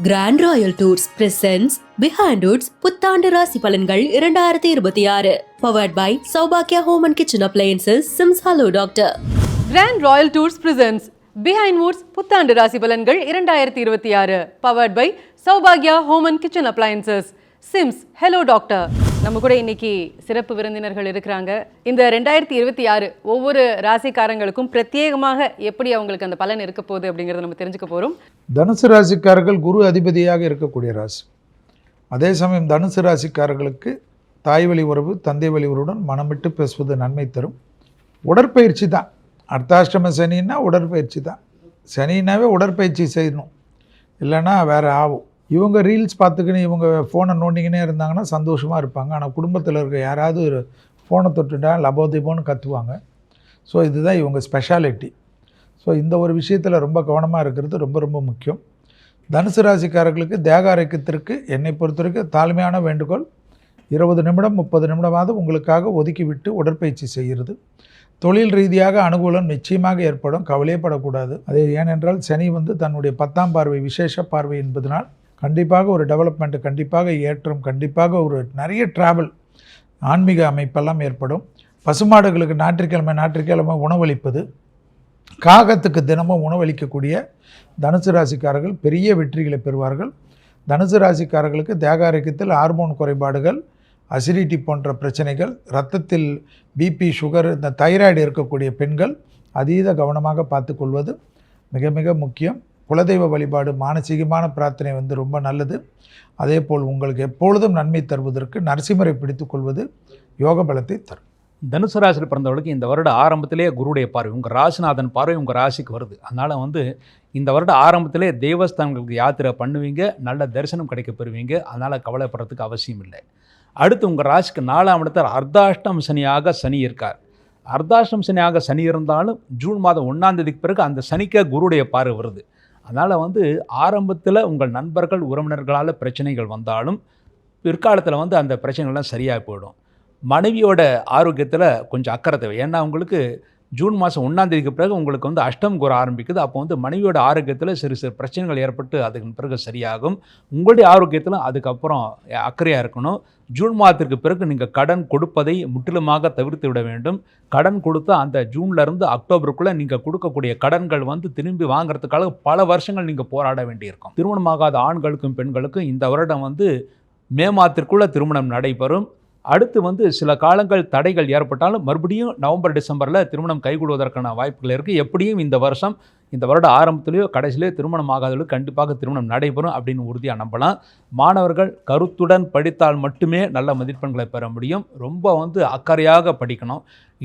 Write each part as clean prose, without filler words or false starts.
Grand Royal Tours presents Behindwoods புத்தாண்டு ராசி பலன்கள் 2026 பவர்ட் பை சௌபாக்கியா home and kitchen appliances SIMS hello doctor. Grand Royal Tours presents Behindwoods புத்தாண்டு ராசி பலன்கள் 2026 பவர்ட் பை சௌபாக்கியா home and kitchen appliances SIMS hello doctor. நம்ம கூட இன்னைக்கு சிறப்பு விருந்தினர்கள் இருக்கிறாங்க. இந்த 2026 ஒவ்வொரு ராசிக்காரங்களுக்கும் பிரத்யேகமாக எப்படி அவங்களுக்கு அந்த பலன் இருக்க போகுது அப்படிங்கிறத நம்ம தெரிஞ்சுக்க போகிறோம். தனுசு ராசிக்காரர்கள் குரு அதிபதியாக இருக்கக்கூடிய ராசி. அதே சமயம் தனுசு ராசிக்காரர்களுக்கு தாய் வழி உறவு தந்தை வழி உறவுடன் மனம் விட்டு பேசுவது நன்மை தரும். உடற்பயிற்சி தான். அர்த்தாஷ்டம சனின்னா உடற்பயிற்சி தான். சனினாவே உடற்பயிற்சி செய்யணும், இல்லைன்னா வேறு ஆகும். இவங்க ரீல்ஸ் பார்த்துக்கின்னு இவங்க ஃபோனை நோண்டிக்கினே இருந்தாங்கன்னா சந்தோஷமாக இருப்பாங்க. ஆனால் குடும்பத்தில் இருக்க யாராவது ஒரு ஃபோனை தொட்டுட்டா லபோதிபோன்னு கத்துவாங்க. ஸோ இதுதான் இவங்க ஸ்பெஷாலிட்டி. ஸோ இந்த ஒரு விஷயத்தில் ரொம்ப கவனமாக இருக்கிறது ரொம்ப ரொம்ப முக்கியம். தனுசு ராசிக்காரர்களுக்கு தேக ஆரோக்கியத்திற்கு என்னை பொறுத்த வரைக்கும் தாழ்மையான வேண்டுகோள், 20 நிமிடம் 30 நிமிடமாவது உங்களுக்காக ஒதுக்கி விட்டு உடற்பயிற்சி செய்கிறது. தொழில் ரீதியாக அனுகூலம் நிச்சயமாக ஏற்படும், கவலையப்படக்கூடாது. அது ஏனென்றால் சனி தன்னுடைய 10ஆம் பார்வை விசேஷ பார்வை என்பதனால் கண்டிப்பாக ஒரு டெவலப்மெண்ட்டு, கண்டிப்பாக ஏற்றம், கண்டிப்பாக ஒரு நிறைய ட்ராவல், ஆன்மீக அமைப்பெல்லாம் ஏற்படும். பசுமாடுகளுக்கு ஞாயிற்றுக்கிழமை உணவளிப்பது, காகத்துக்கு தினமும் உணவளிக்கக்கூடிய தனுசு ராசிக்காரர்கள் பெரிய வெற்றிகளை பெறுவார்கள். தனுசு ராசிக்காரர்களுக்கு தேக ஆரோக்கியத்தில் ஹார்மோன் குறைபாடுகள், அசிடிட்டி போன்ற பிரச்சனைகள், இரத்தத்தில் பிபி சுகர், இந்த தைராய்டு இருக்கக்கூடிய பெண்கள் அதீத கவனமாக பார்த்துக்கொள்வது மிக மிக முக்கியம். குலதெய்வ வழிபாடு, மானசீகமான பிரார்த்தனை ரொம்ப நல்லது. அதே போல் உங்களுக்கு எப்பொழுதும் நன்மை தருவதற்கு நரசிம்மரை பிடித்துக் கொள்வது யோக பலத்தை தரும். தனுசு ராசியில் பிறந்தவர்களுக்கு இந்த வருட ஆரம்பத்திலே குருடைய பார்வை, உங்கள் ராசிநாதன் பார்வை உங்கள் ராசிக்கு வருது. அதனால் இந்த வருட ஆரம்பத்திலே தேவஸ்தானங்களுக்கு யாத்திரை பண்ணுவீங்க, நல்ல தரிசனம் கிடைக்க பெறுவீங்க. அதனால் கவலைப்படுறதுக்கு அவசியம் இல்லை. அடுத்து உங்கள் ராசிக்கு 4ஆம் இடத்தில் அர்த்தாஷ்டம் சனியாக சனி இருக்கார். அர்த்தாஷ்டம் சனியாக சனி இருந்தாலும் ஜூன் மாதம் 1ஆம் தேதிக்கு பிறகு அந்த சனிக்கு குருடைய பார்வை வருது. அதனால் ஆரம்பத்தில் உங்கள் நண்பர்கள் உறவினர்களால் பிரச்சனைகள் வந்தாலும் பிற்காலத்தில் அந்த பிரச்சனைகள்லாம் சரியாக போயிடும். மனைவியோட ஆரோக்கியத்தில் கொஞ்சம் அக்கறை தேவை. ஏன்னா உங்களுக்கு ஜூன் மாதம் 1ஆம் தேதிக்கு பிறகு உங்களுக்கு அஷ்டம் குரு ஆரம்பிக்குது. அப்போ மனைவியோட ஆரோக்கியத்தில் சிறு சிறு பிரச்சனைகள் ஏற்பட்டு அதுக்கு பிறகு சரியாகும். உங்களுடைய ஆரோக்கியத்தில் அதுக்கப்புறம் அக்கறையாக இருக்கணும். ஜூன் மாதத்திற்கு பிறகு நீங்கள் கடன் கொடுப்பதை முற்றிலுமாக தவிர்த்து விட வேண்டும். கடன் கொடுத்து அந்த ஜூன்லேருந்து அக்டோபருக்குள்ளே நீங்கள் கொடுக்கக்கூடிய கடன்கள் திரும்பி வாங்குறதுக்காக பல வருஷங்கள் நீங்கள் போராட வேண்டியிருக்கும். திருமணமாகாத ஆண்களுக்கும் பெண்களுக்கும் இந்த வருடம் மே மாதத்திற்குள்ளே திருமணம் நடைபெறும். அடுத்து சில காலங்கள் தடைகள் ஏற்பட்டாலும் மறுபடியும் நவம்பர் டிசம்பரில் திருமணம் கைகூடுவதற்கான வாய்ப்புகள் இருக்குது. எப்படியும் இந்த வருட ஆரம்பத்திலேயோ கடைசியிலேயோ திருமணம் ஆகாதவர்களுக்கு கண்டிப்பாக திருமணம் நடைபெறும் அப்படின்னு உறுதியாக நம்பலாம். மாணவர்கள் கருத்துடன் படித்தால் மட்டுமே நல்ல மதிப்பெண்களை பெற முடியும். ரொம்ப அக்கறையாக படிக்கணும்.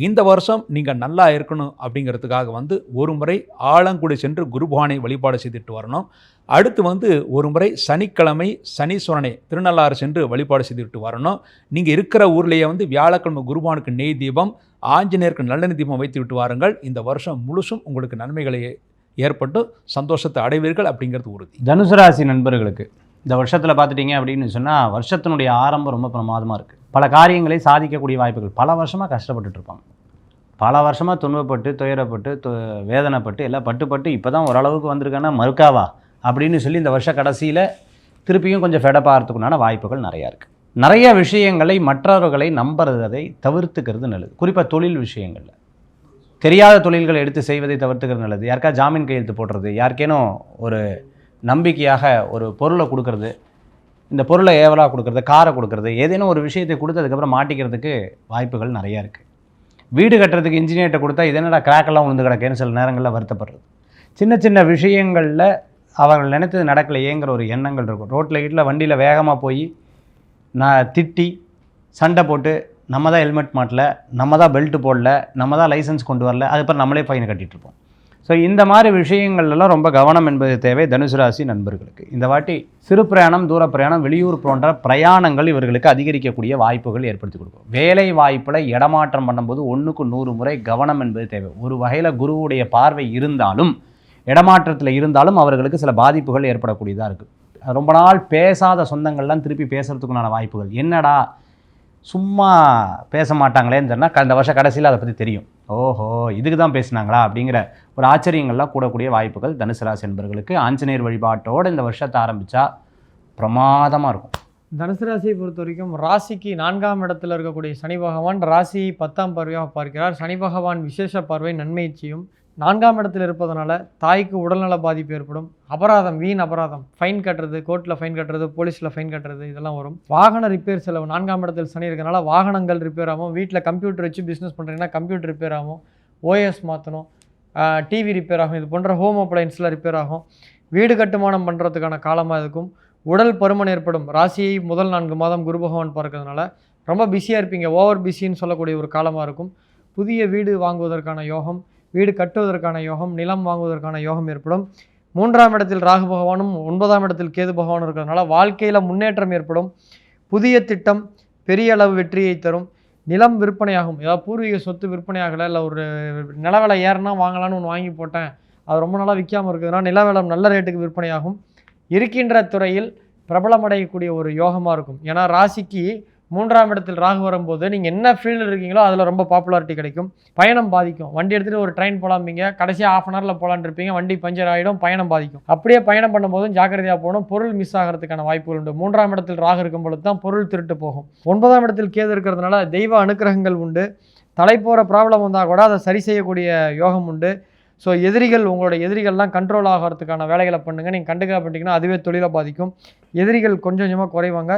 இந்த வருஷம் நீங்கள் நல்லா இருக்கணும் அப்படிங்கிறதுக்காக ஒரு முறை ஆலங்குடி சென்று குரு பகவானை வழிபாடு செய்துட்டு வரணும். அடுத்து ஒரு முறை சனிக்கிழமை சனீஸ்வரனை திருநள்ளாறு சென்று வழிபாடு செய்துட்டு வரணும். நீங்கள் இருக்கிற ஊர்லேயே வியாழக்கிழமை குருபகவானுக்கு நெய் தீபம், ஆஞ்சநேயருக்கு நல்லெண்ணெய் தீபம் வைத்து விட்டு வாருங்கள். இந்த வருஷம் முழுசும் உங்களுக்கு நன்மைகளை ஏற்பட்டு சந்தோஷத்தை அடைவீர்கள் அப்படிங்கிறது உறுதி. தனுசு ராசி நண்பர்களுக்கு இந்த வருஷத்தில் பார்த்துட்டிங்க அப்படின்னு சொன்னால் வருஷத்தினுடைய ஆரம்பம் ரொம்ப பிரமாதமாக இருக்குது. பல காரியங்களை சாதிக்கக்கூடிய வாய்ப்புகள். பல வருஷமாக கஷ்டப்பட்டுட்டு இருப்பாங்க, பல வருஷமாக துன்பப்பட்டு துயரப்பட்டு வேதனைப்பட்டு எல்லாம் பட்டு இப்போ தான் ஓரளவுக்கு வந்திருக்காங்கன்னா மறுக்காவா அப்படின்னு சொல்லி இந்த வருஷ கடைசியில் திருப்பியும் கொஞ்சம் ஃபெடப்பாகிறதுக்குண்டான வாய்ப்புகள் நிறையா இருக்குது. நிறைய விஷயங்களை மற்றவர்களை நம்புறதை தவிர்த்துக்கிறது நல்லது. குறிப்பாக தொழில் விஷயங்களில் தெரியாத தொழில்களை எடுத்து செய்வதை தவிர்த்துக்கிறது நல்லது. யாருக்கா ஜாமீன் கையெழுத்து போடுறது, யாருக்கேனும் ஒரு நம்பிக்கையாக ஒரு பொருளை கொடுக்கறது, இந்த பொருளை ஏவலாக கொடுக்கறது, காரை கொடுக்கறது, ஏதேனும் ஒரு விஷயத்தை கொடுத்ததுக்கப்புறம் மாட்டிக்கிறதுக்கு வாய்ப்புகள் நிறையா இருக்குது. வீடு கட்டுறதுக்கு இன்ஜினியர்கிட்ட கொடுத்தா இது என்னடா கிராக்கெல்லாம் விழுந்து கிடக்கேன்னு சில நேரங்களில் வருத்தப்படுறது. சின்ன சின்ன விஷயங்களில் அவர்கள் நினைத்தது நடக்கலையேங்கிற ஒரு எண்ணங்கள் இருக்கும். ரோட்டில் வீட்டில் வண்டியில் வேகமாக போய் திட்டி சண்டை போட்டு நம்ம தான் ஹெல்மெட் மாட்டல, நம்ம தான் பெல்ட் போடல, நம்ம தான் லைசன்ஸ் கொண்டு வரல, அதுக்கப்புறம் நம்மளே ஃபைன் கட்டிகிட்ருப்போம். ஸோ இந்த மாதிரி விஷயங்கள்லாம் ரொம்ப கவனம் என்பது தேவை தனுசு ராசி நண்பர்களுக்கு. இந்த வாட்டி சிறு பிரயாணம், தூர பிரயாணம், வெளியூர் போன்ற பிரயாணங்கள் இவர்களுக்கு அதிகரிக்கக்கூடிய வாய்ப்புகள் ஏற்படுத்தி கொடுக்கும். வேலை வாய்ப்பில் இடமாற்றம் பண்ணும்போது 1க்கு 100 முறை கவனம் என்பது தேவை. ஒரு வகையில் குருவுடைய பார்வை இருந்தாலும் இடமாற்றத்தில் இருந்தாலும் அவர்களுக்கு சில பாதிப்புகள் ஏற்படக்கூடியதாக இருக்குது. ரொம்ப நாள் பேசாத சொந்தங்கள்லாம் திருப்பி பேசுகிறதுக்குண்டான வாய்ப்புகள். என்னடா சும்மா பேச மாட்டாங்களேன்னு சொன்னால் இந்த வருஷம் கடைசியில் அதை பற்றி தெரியும். ஓஹோ, இதுக்கு தான் பேசுனாங்களா அப்படிங்கிற ஒரு ஆச்சரியங்கள்லாம் கூடக்கூடிய வாய்ப்புகள் தனுசு ராசி என்பவர்களுக்கு. ஆஞ்சநேயர் வழிபாட்டோடு இந்த வருஷத்தை ஆரம்பித்தா பிரமாதமாக இருக்கும். தனுசு ராசியை பொறுத்த வரைக்கும் ராசிக்கு 4ஆம் இடத்துல இருக்கக்கூடிய சனி பகவான் ராசி 10ஆம் பார்வையாக பார்க்கிறார். சனி பகவான் விசேஷ பார்வை நன்மை செய்யும். 4ஆம் இடத்தில் இருப்பதனால தாய்க்கு உடல்நல பாதிப்பு ஏற்படும். அபராதம், வீண் அபராதம், ஃபைன் கட்டுறது, கோர்ட்டில் ஃபைன் கட்டுறது, போலீஸில் ஃபைன் கட்டுறது, இதெல்லாம் வரும். வாகன ரிப்பேர் செலவு, 4ஆம் இடத்தில் சனி இருக்கிறனால வாகனங்கள் ரிப்பேர் ஆகும். வீட்டில் கம்ப்யூட்டர் வச்சு பிஸ்னஸ் பண்ணுறீங்கன்னா கம்ப்யூட்டர் ரிப்பேர் ஆகும், ஓஎஸ் மாற்றணும், டிவி ரிப்பேர் ஆகும், இது போன்ற ஹோம் அப்ளையன்ஸ்லாம் ரிப்பேர் ஆகும். வீடு கட்டுமானம் பண்ணுறதுக்கான காலமாக இருக்கும். உடல் பருமன் ஏற்படும். ராசியை முதல் 4 மாதம் குரு பகவான் பார்க்கறதுனால ரொம்ப பிஸியாக இருப்பீங்க. ஓவர் பிஸின்னு சொல்லக்கூடிய ஒரு காலமாக இருக்கும். புதிய வீடு வாங்குவதற்கான யோகம், வீடு கட்டுவதற்கான யோகம், நிலம் வாங்குவதற்கான யோகம் ஏற்படும். 3ஆம் இடத்தில் ராகு பகவானும் 9ஆம் இடத்தில் கேது பகவானும் இருக்கிறதுனால வாழ்க்கையில் முன்னேற்றம் ஏற்படும். புதிய திட்டம் பெரிய அளவு வெற்றியை தரும். நிலம் விற்பனையாகும். ஏதாவது பூர்வீக சொத்து விற்பனையாகலை, இல்லை ஒரு நில விலை ஏறினா வாங்கலான்னு ஒன்று வாங்கி போட்டேன், அது ரொம்ப நாளாக விற்காமல் இருக்குதுன்னா நில விலை நல்ல ரேட்டுக்கு விற்பனையாகும். இருக்கின்ற துறையில் பிரபலமடையக்கூடிய ஒரு யோகமாக இருக்கும். ஏன்னா ராசிக்கு 3ஆம் இடத்தில் ராகு வரும்போது நீங்கள் என்ன ஃபீல்டில் இருக்கீங்களோ அதில் ரொம்ப பாப்புலாரிட்டி கிடைக்கும். பயணம் பாதிக்கும். வண்டி எடுத்துகிட்டு ஒரு ட்ரெயின் போகலாம்பீங்க, கடைசியாக ½ ஹவரில் போகலான்னு இருப்பீங்க, வண்டி பஞ்சர் ஆகிடும், பயணம் பாதிக்கும். அப்படியே பயணம் பண்ணும்போதும் ஜாக்கிரதையாக போகணும். பொருள் மிஸ் ஆகிறதுக்கான வாய்ப்புகள் உண்டு. 3ஆம் இடத்தில் ராகு இருக்கும் பொழுது தான் பொருள் திருட்டு போகும். 9ஆம் இடத்தில் கேது இருக்கிறதுனால தெய்வ அனுக்கிரகங்கள் உண்டு. தலை போகிற ப்ராப்ளம் வந்தால் கூட அதை சரி செய்யக்கூடிய யோகம் உண்டு. ஸோ எதிரிகள், உங்களோட எதிரிகள்லாம் கண்ட்ரோல் ஆகிறதுக்கான வேலைகளை பண்ணுங்கள். நீங்கள் கண்டுக்காக பண்ணிட்டீங்கன்னா அதுவே தொழிலை பாதிக்கும். எதிரிகள் கொஞ்சம் கொஞ்சமாக குறைவாங்க.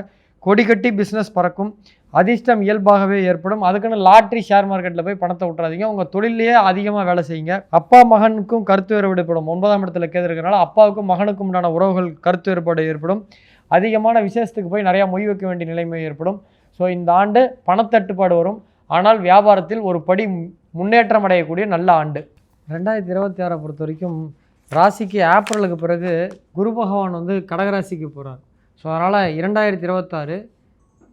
கொடி கட்டி பிஸ்னஸ் பறக்கும். அதிர்ஷ்டம் இயல்பாகவே ஏற்படும். அதுக்குன்னு லாட்ரி, ஷேர் மார்க்கெட்டில் போய் பணத்தை விட்டுறாதீங்க. உங்கள் தொழிலையே அதிகமாக வேலை செய்யுங்க. அப்பா மகனுக்கும் கருத்து வேறுபாடு ஏற்படும். 9ஆம் இடத்துல கேது இருக்கிறனால அப்பாவுக்கும் மகனுக்கும் உண்டான உறவுகள் கருத்து வேறுபாடு ஏற்படும். அதிகமான விசேஷத்துக்கு போய் நிறையா மொய் வைக்க வேண்டிய நிலைமை ஏற்படும். ஸோ இந்த ஆண்டு பணத்தட்டுப்பாடு வரும். ஆனால் வியாபாரத்தில் ஒரு படி முன்னேற்றம் அடையக்கூடிய நல்ல ஆண்டு. 2026 பொறுத்த வரைக்கும் ராசிக்கு ஏப்ரலுக்கு பிறகு குரு பகவான் வந்து கடகராசிக்கு போகிறார். ஸோ அதனால் 2026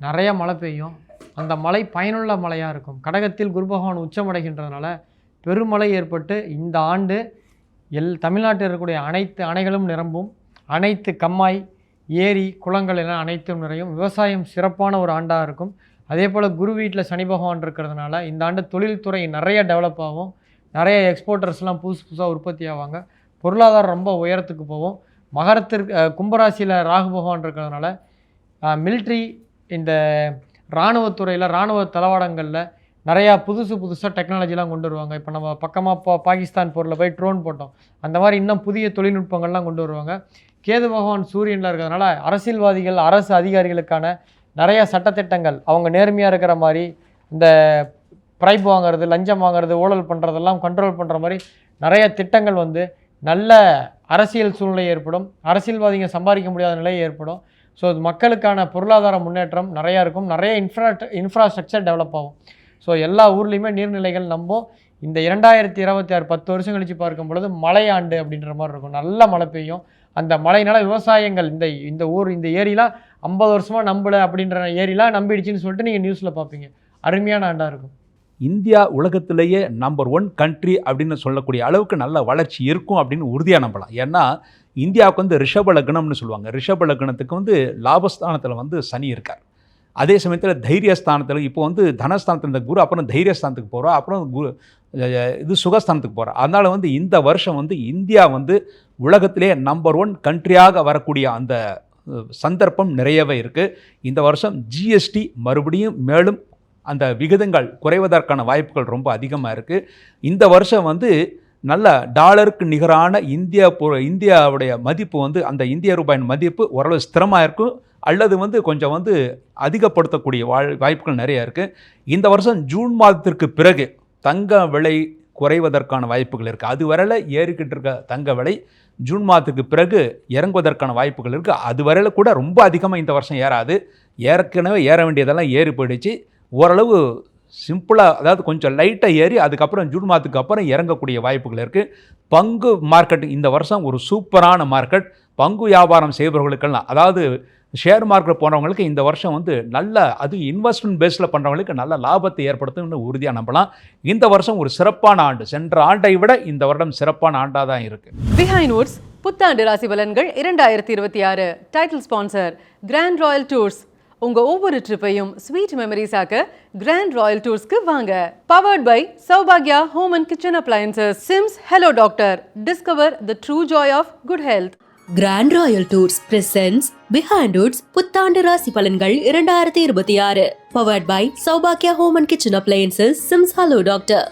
நிறைய மழை பெய்யும். அந்த மழை பயனுள்ள மழையாக இருக்கும். கடகத்தில் குரு பகவான் உச்சமடைகின்றதுனால பெருமழை ஏற்பட்டு இந்த ஆண்டு தமிழ்நாட்டில் இருக்கக்கூடிய அனைத்து அணைகளும் நிரம்பும். அனைத்து கம்மாய், ஏரி, குளங்கள் எல்லாம் அனைத்தும் நிறையும். விவசாயம் சிறப்பான ஒரு ஆண்டாக இருக்கும். அதே போல் குரு வீட்டில் சனி பகவான் இருக்கிறதுனால இந்த ஆண்டு தொழில்துறை நிறைய டெவலப் ஆகும். நிறைய எக்ஸ்போர்ட்டர்ஸ்லாம் புதுசாக உற்பத்தி ஆவாங்க. பொருளாதாரம் ரொம்ப உயரத்துக்கு போகும். மகரத்திற்கு கும்பராசியில் ராகு பகவான் இருக்கிறதுனால மிலிட்ரி, இந்த இராணுவத்துறையில், இராணுவ தளவாடங்களில் நிறையா புதுசாக டெக்னாலஜிலாம் கொண்டு வருவாங்க. இப்போ நம்ம பக்கமாக பாகிஸ்தான் போரில் போய் ட்ரோன் போட்டோம், அந்த மாதிரி இன்னும் புதிய தொழில்நுட்பங்கள்லாம் கொண்டு வருவாங்க. கேது பகவான் சூரியனில் இருக்கிறதுனால அரசியல்வாதிகள், அரசு அதிகாரிகளுக்கான நிறையா சட்டத்திட்டங்கள், அவங்க நேர்மையாக இருக்கிற மாதிரி இந்த பிரைப் வாங்குறது, லஞ்சம் வாங்குறது, ஊழல் பண்ணுறதெல்லாம் கண்ட்ரோல் பண்ணுற மாதிரி நிறைய திட்டங்கள் வந்து நல்ல அரசியல் சூழ்நிலை ஏற்படும். அரசியல்வாதிங்க சம்பாதிக்க முடியாத நிலை ஏற்படும். ஸோ மக்களுக்கான பொருளாதார முன்னேற்றம் நிறையா இருக்கும். நிறைய இன்ஃப்ராஸ்ட்ரக்சர் டெவலப் ஆகும். ஸோ எல்லா ஊர்லேயுமே நீர்நிலைகள் நம்பும். இந்த 2026 10 வருஷம் கழித்து பார்க்கும் பொழுது மழை ஆண்டு அப்படின்ற மாதிரி இருக்கும். நல்ல மழை பெய்யும். அந்த மழையினால் விவசாயங்கள், இந்த ஊர், இந்த ஏரிலாம் 50 வருஷமாக நம்பலை அப்படின்ற ஏரிலாம் நம்பிடுச்சின்னு சொல்லிட்டு நீங்கள் நியூஸில் பார்ப்பீங்க. அருமையான ஆண்டாக இருக்கும். இந்தியா உலகத்திலேயே நம்பர் 1 கண்ட்ரி அப்படின்னு சொல்லக்கூடிய அளவுக்கு நல்ல வளர்ச்சி இருக்கும் அப்படின்னு உறுதியாக நம்பலாம். ஏன்னா இந்தியாவுக்கு வந்து ரிஷப லக்னம்னு சொல்லுவாங்க. ரிஷப லக்னத்துக்கு வந்து லாபஸ்தானத்தில் வந்து சனி இருக்கார். அதே சமயத்தில் தைரியஸ்தானத்தில் இப்போ வந்து தனஸ்தானத்தில் இந்த குரு, அப்புறம் தைரியஸ்தானத்துக்கு போகிறோம், அப்புறம் இது சுகஸ்தானத்துக்கு போகிறோம். அதனால் வந்து இந்த வருஷம் வந்து இந்தியா வந்து உலகத்திலே நம்பர் 1 கண்ட்ரியாக வரக்கூடிய அந்த சந்தர்ப்பம் நிறையவே இருக்குது. இந்த வருஷம் ஜிஎஸ்டி மறுபடியும் மேலும் அந்த விகிதங்கள் குறைவதற்கான வாய்ப்புகள் ரொம்ப அதிகமாக இருக்குது. இந்த வருஷம் வந்து நல்ல டாலருக்கு நிகரான இந்தியாவுடைய மதிப்பு வந்து, அந்த இந்திய ரூபாயின் மதிப்பு ஓரளவு ஸ்திரமாக இருக்கும், அல்லது வந்து கொஞ்சம் வந்து அதிகப்படுத்தக்கூடிய வாய்ப்புகள் நிறைய இருக்குது. இந்த வருஷம் ஜூன் மாதத்திற்கு பிறகு தங்க விலை குறைவதற்கான வாய்ப்புகள் இருக்குது. அது வரையில் ஏறிக்கிட்டு இருக்க தங்க விலை ஜூன் மாதத்துக்கு பிறகு இறங்குவதற்கான வாய்ப்புகள் இருக்குது. அது வரையில் கூட ரொம்ப அதிகமாக இந்த வருஷம் ஏறாது. ஏற்கனவே ஏற வேண்டியதெல்லாம் ஏறி போயிடுச்சு. ஓரளவு சிம்பிளாக, அதாவது கொஞ்சம் லைட்டாக ஏறி அதுக்கப்புறம் ஜூன் மாதத்துக்கு அப்புறம் இறங்கக்கூடிய வாய்ப்புகள் இருக்குது. பங்கு மார்க்கெட் இந்த வருஷம் ஒரு சூப்பரான மார்க்கெட். பங்கு வியாபாரம் செய்பவர்களுக்கெல்லாம், அதாவது ஷேர் மார்க்கெட் போன்றவங்களுக்கு இந்த வருஷம் வந்து நல்ல, அது இன்வெஸ்ட்மெண்ட் பேஸில் பண்ணுறவங்களுக்கு நல்ல லாபத்தை ஏற்படுத்தும்னு உறுதியாக நம்பலாம். இந்த வருஷம் ஒரு சிறப்பான ஆண்டு. சென்ற ஆண்டை விட இந்த வருடம் சிறப்பான ஆண்டாக தான் இருக்குது. பிஹைண்ட் வுட்ஸ் புத்தாண்டு ராசி பலன்கள் 2026. Title sponsor Grand Royal Tours. உங்க ஒவ்வொரு ட்ரிப்பையும் ஸ்வீட் மெமரிஸ் ஆக்க கிராண்ட் ராயல் டூர்ஸ்க்கு வாங்க. பவர்ட் பை சௌபாக்யா home and kitchen appliances. SIMS hello doctor. Discover the true joy of good health. Grand Royal Tours presents Behindwoods புத்தாண்டு ராசி பலன்கள் 2026. பவர்ட் பை சௌபாக்யா home and kitchen appliances. SIMS hello doctor.